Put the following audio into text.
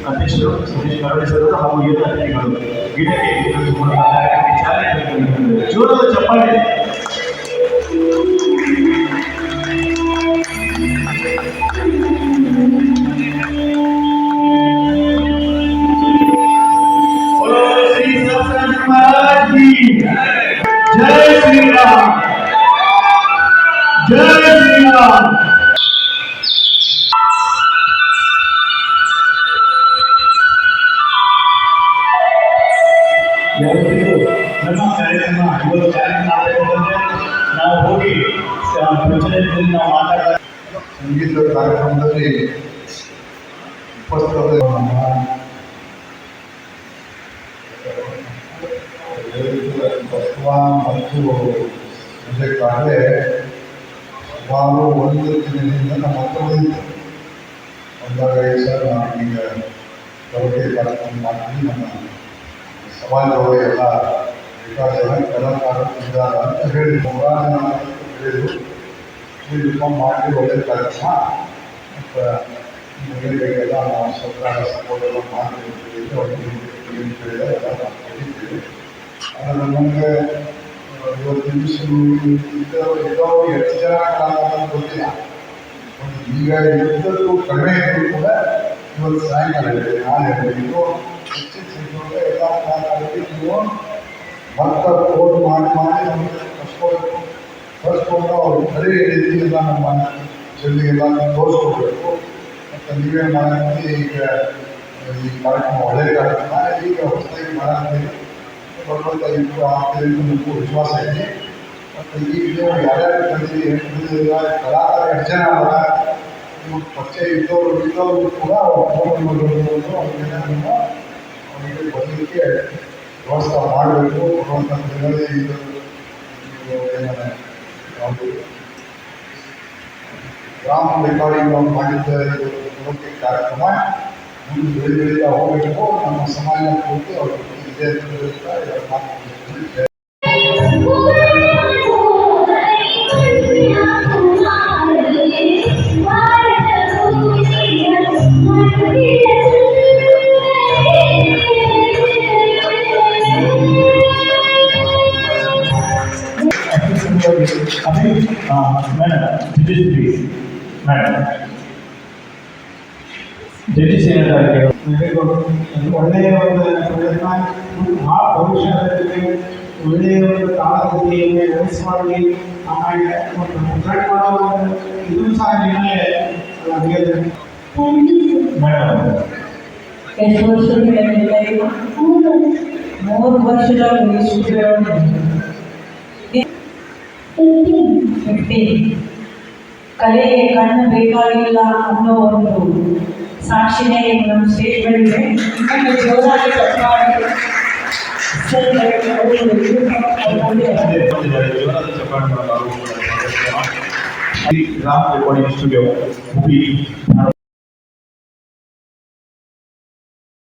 ಅಧ್ಯಕ್ಷರು ಸುರೇಶ್ ಕರಡಿಸರು ಹಾಗೂ ಎಲ್ಲ ಅತಿಥಿಗಳು ಗಿಡಕ್ಕೆ ಜೋರಾದ ಚಪ್ಪಾಳೆ. जय श्री राम, जय श्री राम. ನಮ್ಮ ಕಾರ್ಯಕ್ರಮ ಇವತ್ತು ಕಾರ್ಯಕ್ರಮ ಆಗಬೇಕಂದ್ರೆ ನಾವು ಹೋಗಿ ಪ್ರಚನೆಯಲ್ಲಿ ನಾವು ಮಾತಾಡ ಸಂಗೀತ ಕಾರ್ಯಕ್ರಮದಲ್ಲಿ ಉಪಸ್ಥಿತ ನಮ್ಮ ಬಸವ ಮತ್ತು ವಿಜಯಕ್ಕಾಗಲೇ ಸುಮಾರು ಒಂದು ದಿನದಿಂದ ನಮ್ಮ ಹತ್ರ ಬಂದಿತ್ತು. ಒಂದಾಗ ಸರ್ ನಾವು ಈಗ ಕವಿತೆ ಕಾರ್ಯಕ್ರಮ ಮಾಡಿ ನಮ್ಮ ಸಮಾಜದವರು ಎಲ್ಲ ಬೇಕಾದ ಕಲಾಕಾರರು ಇದ್ದಾರೆ ಅಂತ ಹೇಳಿ ನೂರಾರು ಜನ ಹೇಳಿದರು. ಇದು ಮಾಡಿ ಒಳ್ಳೆಯ ಕಾರ್ಯಕ್ರಮ ಮತ್ತು ಮಹಿಳೆಗಳಿಗೆಲ್ಲ ನಾವು ಸರ್ಕಾರ ಸಪೋರ್ಟ್ ಎಲ್ಲ ಮಾಡ್ತಿರ್ತೀವಿ ಅವ್ರಿಗೆ ಹೇಳಿದೆ ಎಲ್ಲ ನಾವು ಕಲಿತೀವಿ. ಆದರೆ ನಮಗೆ ಇವತ್ತಿನ ದಿವಸ ಇದ್ದವರು ಎಷ್ಟು ಜನ ಕಲಾಕಾರರು ಗೊತ್ತಿಲ್ಲ. ಈಗ ಇದ್ದದ್ದು ಕಡಿಮೆ ಇದ್ದರೂ ಕೂಡ ಇವತ್ತು ಸಾಯಂಕಾಲ ಇದೆ, ನಾಳೆ ಇದು ಹೆಚ್ಚಿನ ಸಂಖ್ಯೆಯೊಳಗೆ ಎಲ್ಲ ಕಲಾಕಾರರಿಗೆ ನೀವು ಮತ್ತೆ ಫೋನ್ ಮಾಡಿ ನಮಗೆ ಕಳ್ಸ್ಕೊಳ್ಬೇಕು. ಕಳ್ಸ್ಕೊಂಡು ಅವ್ರು ಸರಿ ರೀತಿಯಿಂದ ನಮ್ಮ ಜೊತೆಗೆಲ್ಲ ತೋರಿಸ್ಕೊಡ್ಬೇಕು. ಮತ್ತು ನೀವೇ ಮಾಡಿ ಈಗ ಈ ಕಾರ್ಯಕ್ರಮ ಒಳ್ಳೆಯ ಕಾರ್ಯಕ್ರಮ ಈಗ ಹೊಸದಾಗಿ ಮಾಡಾಕ್ತೀವಿ ಬರುವಂಥ ಇಬ್ಬರು ಆಗ್ತದೆ ಅಂತ ನಮಗೂ ವಿಶ್ವಾಸ ಇದೆ. ಮತ್ತು ಈಗ ನೀವು ಯಾರ್ಯಾರು ಕಲಿತೀರಿ ಕಲಾಕಾರ ಎಷ್ಟು ಜನ ಅವರ ನಿಮಗೆ ಪರಿಚಯ ಇದ್ದವರು ಕೂಡ ಫೋನ್ ನೋಡಬಹುದು. ಅವ್ರಿಗೆ ಬರಲಿಕ್ಕೆ ವ್ಯವಸ್ಥೆ ಮಾಡಬೇಕು. ಬರುವಂಥ ದಿನಗಳಲ್ಲಿ ಇದು ಯಾವುದು ಗ್ರಾಮ ರೆಕಾರ್ಡಿಂಗ್ ನಾವು ಮಾಡಿದ್ದ ಇದು ಕಾರ್ಯಕ್ರಮ ಮುಂದೆ ಬೆಳೀತಾ ಹೋಗಬೇಕು. ನಮ್ಮ ಸಮಾಜ ಪೂರ್ತಿ ಅವರು ಇದೇ ಮಾತು. ಮೇಡಮ್ ಮೇಡಮ್ ಜಡ್ಜಸ್ ಏನಾದ್ರೆ ಒಳ್ಳೆಯ ಒಂದು ಪ್ರಯತ್ನ ಆ ಭವಿಷ್ಯದಲ್ಲಿ ಒಳ್ಳೆಯ ಒಂದು ಕಾಲದಲ್ಲಿ ನಡೆಸುವಲ್ಲಿ ಆಮೇಲೆ ಮತ್ತು ಮುದ್ರಣ ಮಾಡೋ ಇದು ಸಹ ನಿರ್ಣಯ ಮೇಡಮ್ ಎಷ್ಟು ವರ್ಷಗಳಿಂದ 3 ವರ್ಷದ ಕಲೆಗೆ ಕಣ್ಣು ಬೇಕಾಗಿಲ್ಲ ಅನ್ನೋ ಒಂದು ಸಾಕ್ಷಿನೇ ನಮ್ಮ ಸ್ಟೇಜ್ಗಳಿವೆ. ಜೋರಾಗಿ ಗ್ರಾಮ ರೆಕಾರ್ಡಿಂಗ್ ಸ್ಟುಡಿಯೋ ಹುಬ್ಳಿ